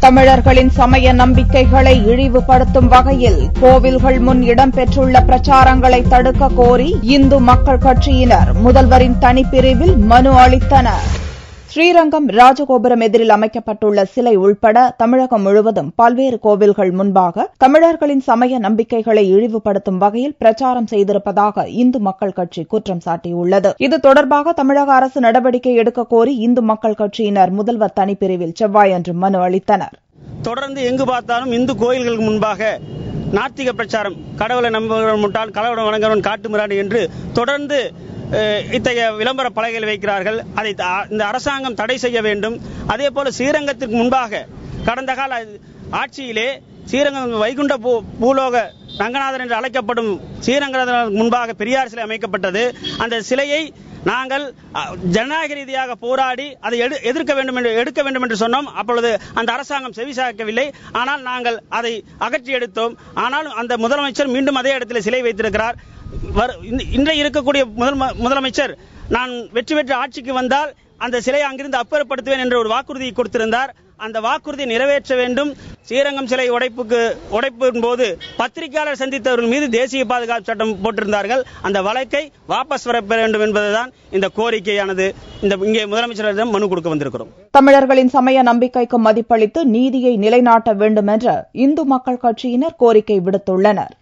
தமிழர்களின் சமய நம்பிக்கைகளை இழிவுபடுத்தும் வகையில் கோவில்கள் முன் இடம்பெற்றுள்ள பிரச்சாரங்களை தடுக்க கோரி இந்து மக்கள் கட்சியினர் முதல்வரின் தனிப்பிரிவில் மனு அளித்தனர். ஸ்ரீரங்கம் ராஜகோபுரம் எதிரில் அமைக்கப்பட்டுள்ள சிலை உள்பட தமிழகம் முழுவதும் பல்வேறு கோவில்கள் முன்பாக தமிழர்களின் சமய நம்பிக்கைகளை இழிவுபடுத்தும் வகையில் பிரச்சாரம் செய்திருப்பதாக இந்து மக்கள் கட்சி குற்றம் சாட்டியுள்ளது. இது தொடர்பாக தமிழக அரசு நடவடிக்கை எடுக்க கோரி இந்து மக்கள் கட்சியினர் முதல்வர் தனிப்பிரிவில் செவ்வாயன்று மனு அளித்தனர். தொடர்ந்து எங்கு பார்த்தாலும் இந்து கோயில்களுக்கு முன்பாக நாத்திக பிரச்சாரம், கடவுளை நம்புகிறவன் முட்டாள், கடவுளை வணங்குகிறவன் காட்டுமிராண்டி என்று தொடர்ந்து இத்தகைய விளம்பர பலகைகள் வைக்கிறார்கள். அதை இந்த அரசாங்கம் தடை செய்ய வேண்டும். அதே போல ஸ்ரீரங்கத்திற்கு முன்பாக கடந்த கால ஆட்சியிலே ஸ்ரீரங்கம் வைகுண்ட பூலோக ரங்கநாதர் என்று அழைக்கப்படும் ஸ்ரீரங்கநாதர் முன்பாக பெரியார் சிலை அமைக்கப்பட்டது. அந்த சிலையை நாங்கள் ஜனநாயக ரீதியாக போராடி அதை எடுக்க வேண்டும் என்று சொன்னோம். அப்பொழுது அந்த அரசாங்கம் செவிசாய்க்கவில்லை. ஆனால் நாங்கள் அதை அகற்றி எடுத்தோம். ஆனால் அந்த முதலமைச்சர் மீண்டும் அதே இடத்தில் சிலை வைத்திருக்கிறார். இன்றைய இருக்கக்கூடிய முதலமைச்சர் நான் வெற்றி பெற்று ஆட்சிக்கு வந்தால் அந்த சிலையை அங்கிருந்து அப்புறப்படுத்துவேன் என்ற ஒரு வாக்குறுதியை கொடுத்திருந்தார். அந்த வாக்குறுதியை நிறைவேற்ற வேண்டும். ஸ்ரீரங்கம் சிலை உடைப்பின் போது பத்திரிகையாளர் சந்தித்தவர்கள் மீது தேசிய பாதுகாப்பு சட்டம் போட்டிருந்தார்கள். அந்த வழக்கை வாபஸ் பெற வேண்டும் என்பதுதான் இந்த கோரிக்கையானது. இங்கே முதலமைச்சரிடம் மனு கொடுக்க வந்திருக்கிறோம். தமிழர்களின் சமய நம்பிக்கைக்கு மதிப்பளித்து நீதியை நிலைநாட்ட வேண்டும் என்று இந்து மக்கள் கட்சியினர் கோரிக்கை விடுத்துள்ளனர்.